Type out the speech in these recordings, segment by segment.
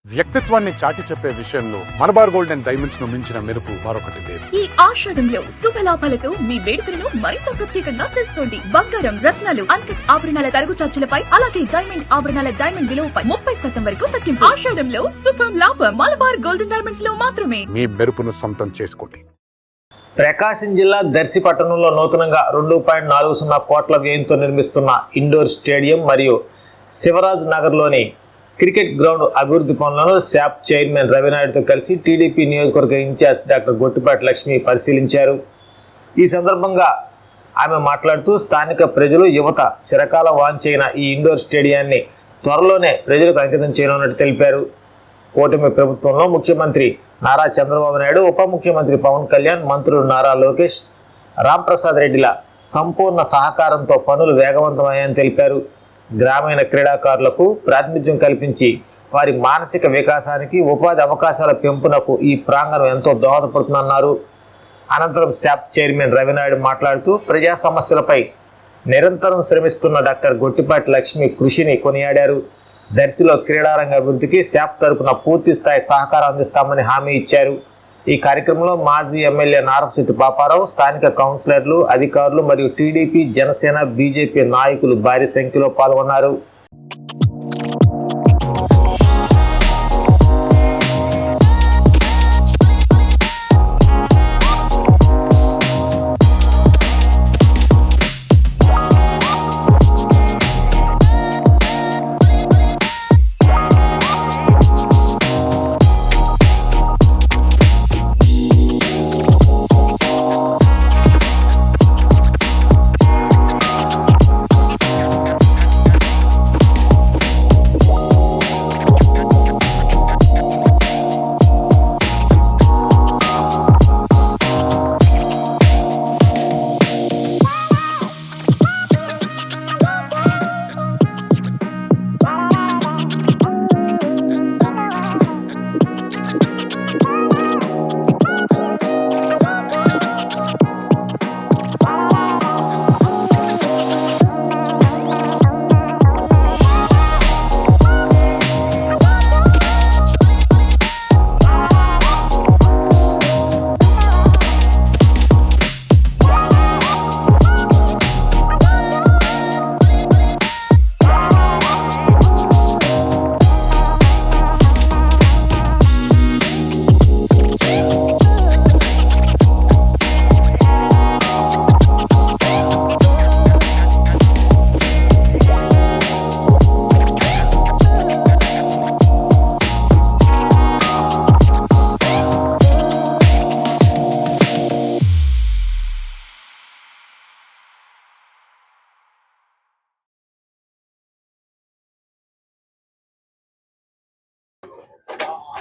వ్యక్తిత్వాన్ని చాటి చెప్పే విషయంలో మలబార్ గోల్డ్ అండ్ డైమండ్స్ ను మించిన మెరుపు మరొకటి లేదు. ఈ ఆషాఢంలో శుభలాభాలతో మీ వేడుకలను మరింత ప్రత్యేకంగా చేసుకోండి. బంగారం, రత్నాలు, అన్కట్ ఆభరణాల తరుగు చార్జీలపై, అలాగే డైమండ్ ఆభరణాల డైమండ్ విలువపై 30% వరకు తగ్గింపు. ఆషాఢంలో శుభ లాభం మలబార్ గోల్డ్ అండ్ డైమండ్స్ లో మాత్రమే. మీ మెరుపును సొంతం చేసుకోండి. ప్రకాశం జిల్లా దర్శి పట్టణంలో నూతనంగా 2.40 కోట్ల వ్యయంతో నిర్మిస్తున్న ఇండోర్ స్టేడియం మరియు శివరాజ్ నగర్లోని క్రికెట్ గ్రౌండ్ అభివృద్ధి పనులను శాప్ చైర్మన్ రవినాయుడుతో కలిసి టీడీపీ నియోజకవర్గ ఇన్ఛార్జ్ డాక్టర్ గొట్టిపాటి లక్ష్మి పరిశీలించారు. ఈ సందర్భంగా ఆమె మాట్లాడుతూ స్థానిక ప్రజలు, యువత చిరకాల వాంఛైన ఈ ఇండోర్ స్టేడియాన్ని త్వరలోనే ప్రజలకు అంకితం చేయనున్నట్టు తెలిపారు. కూటమి ప్రభుత్వంలో ముఖ్యమంత్రి నారా చంద్రబాబు నాయుడు, ఉప ముఖ్యమంత్రి పవన్ కళ్యాణ్, మంత్రులు నారా లోకేష్, రాంప్రసాద్ రెడ్డిల సంపూర్ణ సహకారంతో పనులు వేగవంతమయ్యాయని తెలిపారు. గ్రామీణ క్రీడాకారులకు ప్రాతినిధ్యం కల్పించి వారి మానసిక వికాసానికి, ఉపాధి అవకాశాల పెంపునకు ఈ ప్రాంగణం ఎంతో దోహదపడుతుందన్నారు. అనంతరం శాప్ చైర్మన్ రవినాయుడు మాట్లాడుతూ ప్రజా సమస్యలపై నిరంతరం శ్రమిస్తున్న డాక్టర్ గొట్టిపాటి లక్ష్మి కృషిని కొనియాడారు. దర్శిలో క్రీడారంగ అభివృద్ధికి శాప్ తరపున పూర్తి స్థాయి సహకారం అందిస్తామని హామీ ఇచ్చారు. ఈ కార్యక్రమంలో మాజీ ఎమ్మెల్యే నారపశెట్టి పాపారావు, స్థానిక కౌన్సిలర్లు, అధికారులు మరియు టీడీపీ, జనసేన, బీజేపీ నాయకులు భారీ సంఖ్యలో పాల్గొన్నారు.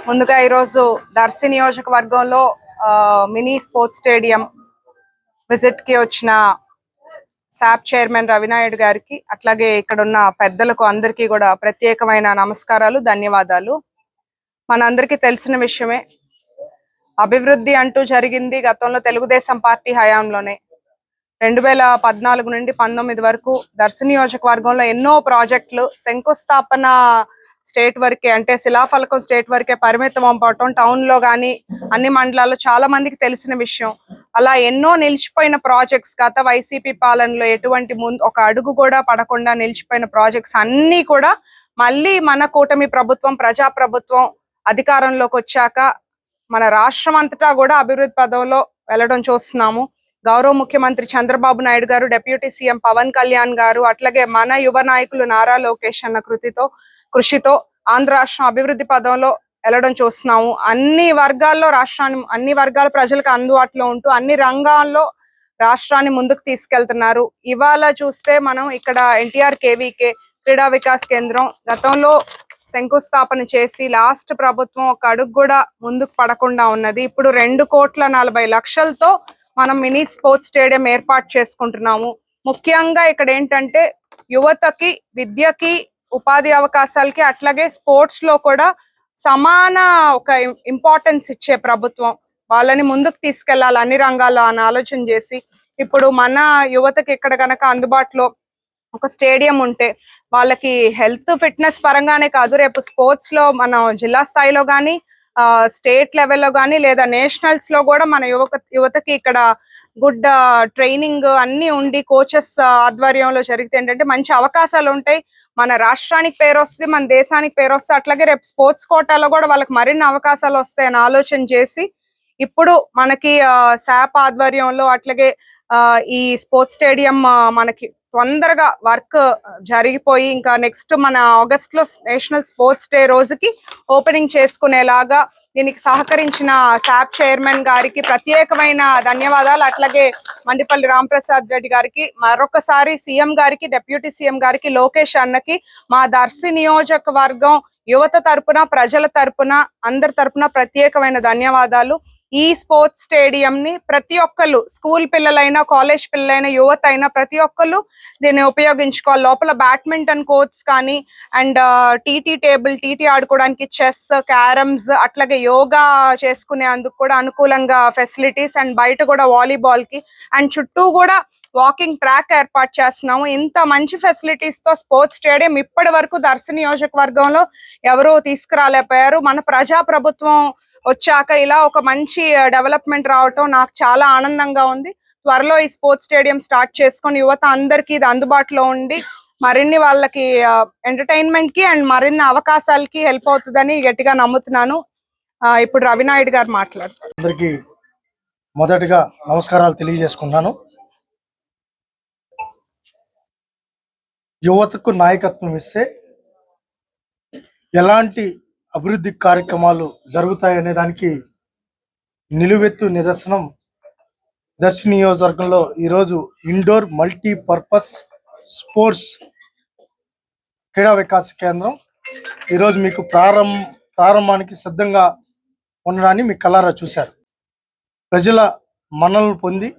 ముందుగా ఈరోజు దర్శి నియోజకవర్గంలో మినీ స్పోర్ట్స్ స్టేడియం విజిట్ కి వచ్చిన శాప్ చైర్మన్ రవినాయుడు గారికి, అట్లాగే ఇక్కడ ఉన్న పెద్దలకు అందరికీ కూడా ప్రత్యేకమైన నమస్కారాలు, ధన్యవాదాలు. మనందరికీ తెలిసిన విషయమే, అభివృద్ధి అంటూ జరిగింది గతంలో తెలుగుదేశం పార్టీ హయాంలోనే. 2014 నుండి 19 వరకు దర్శి నియోజకవర్గంలో ఎన్నో ప్రాజెక్టులు శంకుస్థాపన స్టేట్ వరకే, అంటే శిలాఫలకం స్టేట్ వరకే పరిమితం అవ్వటం టౌన్ లో గానీ అన్ని మండలాల్లో చాలా మందికి తెలిసిన విషయం. అలా ఎన్నో నిలిచిపోయిన ప్రాజెక్ట్స్, గత వైసీపీ పాలనలో ఎటువంటి ఒక అడుగు కూడా పడకుండా నిలిచిపోయిన ప్రాజెక్ట్స్ అన్ని కూడా మళ్ళీ మన కూటమి ప్రభుత్వం, ప్రజా ప్రభుత్వం అధికారంలోకి వచ్చాక మన రాష్ట్రం అంతటా కూడా అభివృద్ధి పదంలో వెళ్ళడం చూస్తున్నాము. గౌరవ ముఖ్యమంత్రి చంద్రబాబు నాయుడు గారు, డిప్యూటీ సీఎం పవన్ కళ్యాణ్ గారు, అట్లాగే మన యువ నాయకులు నారా లోకేష్ అన్న కృషితో ఆంధ్ర రాష్ట్రం అభివృద్ధి పదంలో వెళ్ళడం చూస్తున్నాము. అన్ని వర్గాల్లో రాష్ట్రాన్ని, అన్ని వర్గాల ప్రజలకు అందుబాటులో ఉంటూ అన్ని రంగాల్లో రాష్ట్రాన్ని ముందుకు తీసుకెళ్తున్నారు. ఇవాళ చూస్తే మనం ఇక్కడ ఎన్టీఆర్ కేవీకే క్రీడా వికాస్ కేంద్రం గతంలో శంకుస్థాపన చేసి లాస్ట్ ప్రభుత్వం ఒక అడుగు కూడా ముందుకు పడకుండా ఉన్నది. ఇప్పుడు 2,40,00,000తో మనం మినీ స్పోర్ట్స్ స్టేడియం ఏర్పాటు చేసుకుంటున్నాము. ముఖ్యంగా ఇక్కడ ఏంటంటే యువతకి, విద్యకి, ఉపాధి అవకాశాలకి, అట్లాగే స్పోర్ట్స్ లో కూడా సమాన ఒక ఇంపార్టెన్స్ ఇచ్చే ప్రభుత్వం. వాళ్ళని ముందుకు తీసుకెళ్లాలి అన్ని రంగాల్లో అని ఆలోచన చేసి ఇప్పుడు మన యువతకి ఇక్కడ గనక అందుబాటులో ఒక స్టేడియం ఉంటే వాళ్ళకి హెల్త్ ఫిట్నెస్ పరంగానే కాదు, రేపు స్పోర్ట్స్ లో మనం జిల్లా స్థాయిలో కానీ స్టేట్ లెవెల్లో కానీ లేదా నేషనల్స్ లో కూడా మన యువతకి ఇక్కడ గుడ్ ట్రైనింగ్ అన్ని ఉండి కోచెస్ ఆధ్వర్యంలో జరిగితే ఏంటంటే మంచి అవకాశాలు ఉంటాయి. మన రాష్ట్రానికి పేరు వస్తుంది, మన దేశానికి పేరు వస్తుంది. అట్లాగే రేపు స్పోర్ట్స్ కోటాలో కూడా వాళ్ళకి మరిన్ని అవకాశాలు వస్తాయని ఆలోచన చేసి ఇప్పుడు మనకి శాప్ ఆధ్వర్యంలో అట్లాగే ఈ స్పోర్ట్స్ స్టేడియం మనకి తొందరగా వర్క్ జరిగిపోయి ఇంకా నెక్స్ట్ మన ఆగస్ట్ లో నేషనల్ స్పోర్ట్స్ డే రోజుకి ఓపెనింగ్ చేసుకునేలాగా దీనికి సహకరించిన శాప్ చైర్మన్ గారికి ప్రత్యేకమైన ధన్యవాదాలు. అట్లాగే మండిపల్లి రాంప్రసాద్ రెడ్డి గారికి, మరొకసారి సీఎం గారికి, డిప్యూటీ సీఎం గారికి, లోకేష్ అన్నకి, మా దర్శి నియోజకవర్గం యువత తరపున, ప్రజల తరపున, అందరి తరపున ప్రత్యేకమైన ధన్యవాదాలు. ఈ స్పోర్ట్స్ స్టేడియం ని ప్రతి ఒక్కళ్ళు, స్కూల్ పిల్లలైనా, కాలేజ్ పిల్లలైనా, యువత అయినా ప్రతి ఒక్కళ్ళు దీన్ని ఉపయోగించుకోవాలి. లోపల బ్యాడ్మింటన్ కోర్ట్స్ కానీ అండ్ టీటీ టేబుల్, టీటీ ఆడుకోవడానికి, చెస్, క్యారమ్స్, అట్లాగే యోగా చేసుకునే అందుకు కూడా అనుకూలంగా ఫెసిలిటీస్ అండ్ బయట కూడా వాలీబాల్ కి అండ్ చుట్టూ కూడా వాకింగ్ ట్రాక్ ఏర్పాటు చేస్తున్నాము. ఇంత మంచి ఫెసిలిటీస్ తో స్పోర్ట్స్ స్టేడియం ఇప్పటి వరకు దర్శి నియోజకవర్గంలో ఎవరూ తీసుకురాలేకపోయారు. మన ప్రజా ప్రభుత్వం వచ్చాక ఇలా ఒక మంచి డెవలప్మెంట్ రావటం నాకు చాలా ఆనందంగా ఉంది. త్వరలో ఈ స్పోర్ట్స్ స్టేడియం స్టార్ట్ చేసుకొని యువత అందరికీ ఇది అందుబాటులో ఉండి మరిన్ని వాళ్ళకి ఎంటర్టైన్మెంట్ కి అండ్ మరిన్ని అవకాశాలకి హెల్ప్ అవుతుందని గట్టిగా నమ్ముతున్నాను. ఇప్పుడు రవినాయుడు గారు మాట్లాడతారు. అందరికీ మొదటగా నమస్కారాలు తెలియజేసుకున్నాను. యువతకు నాయకత్వం ఇస్తే ఎలాంటి అభివృద్ధి కార్యక్రమాలు జరుగుతాయనే దానికి నిలువెత్తు నిదర్శనం దర్శి నియోజకవర్గంలో ఈరోజు ఇండోర్ మల్టీపర్పస్ స్పోర్ట్స్ క్రీడా వికాస కేంద్రం ఈరోజు మీకు ప్రారంభానికి సిద్ధంగా ఉండడాన్ని మీ కళ్ళారా చూశారు. ప్రజల మన్ననలు పొంది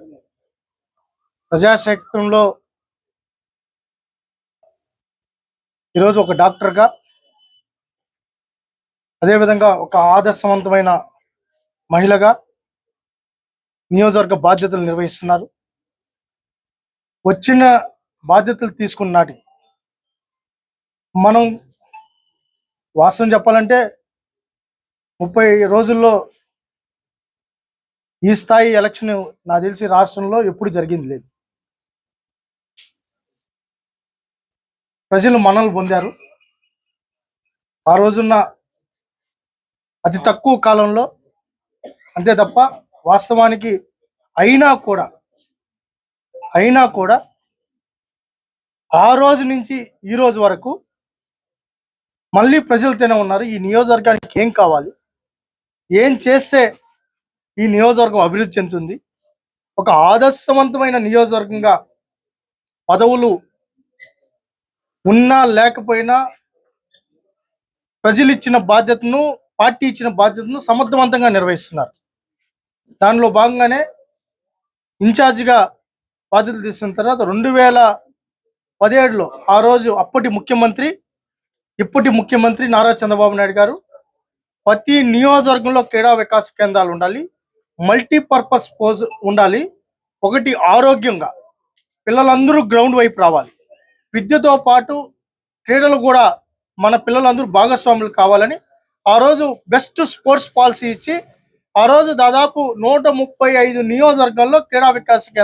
ప్రజాక్షేత్రంలో ఈరోజు ఒక డాక్టర్గా, అదేవిధంగా ఒక ఆదర్శవంతమైన మహిళగా నియోజకవర్గ బాధ్యతలు నిర్వహిస్తున్నారు. వచ్చిన బాధ్యతలు తీసుకున్న నాటి మనం వాస్తవం చెప్పాలంటే 30 రోజుల్లో ఈ స్థాయి ఎలక్షన్ నాకు తెలిసి రాష్ట్రంలో ఎప్పుడు జరిగింది లేదు. ప్రజలు మన్ననలు పొందారు. ఆ రోజున్న అతి తక్కువ కాలంలో, అంతే తప్ప వాస్తవానికి అయినా కూడా ఆ రోజు నుంచి ఈ రోజు వరకు మళ్ళీ ప్రజలతోనే ఉన్నారు. ఈ నియోజకవర్గానికి ఏం కావాలి, ఏం చేస్తే ఈ నియోజకవర్గం అభివృద్ధి చెందుతుంది, ఒక ఆదర్శవంతమైన నియోజకవర్గంగా పదవులు ఉన్నా లేకపోయినా ప్రజలు ఇచ్చిన బాధ్యతను, పార్టీ ఇచ్చిన బాధ్యతను సమర్థవంతంగా నిర్వహిస్తున్నారు. దానిలో భాగంగానే ఇన్ఛార్జిగా బాధ్యతలు తీసుకున్న తర్వాత 2017లో ఆ రోజు అప్పటి ముఖ్యమంత్రి, ఇప్పటి ముఖ్యమంత్రి నారా చంద్రబాబు నాయుడు గారు ప్రతి నియోజకవర్గంలో క్రీడా వికాస కేంద్రాలు ఉండాలి, మల్టీపర్పస్ స్పోర్ట్స్ ఉండాలి, ఒకటి ఆరోగ్యంగా పిల్లలందరూ గ్రౌండ్ వైపు రావాలి, విద్యతో పాటు క్రీడలు కూడా మన పిల్లలందరూ భాగస్వాములు కావాలని ఆ రోజు బెస్ట్ స్పోర్ట్స్ పాలసీ ఇచ్చి ఆ రోజు దాదాపు 135 నియోజకవర్గాల్లో క్రీడా వికాస కేంద్రాలు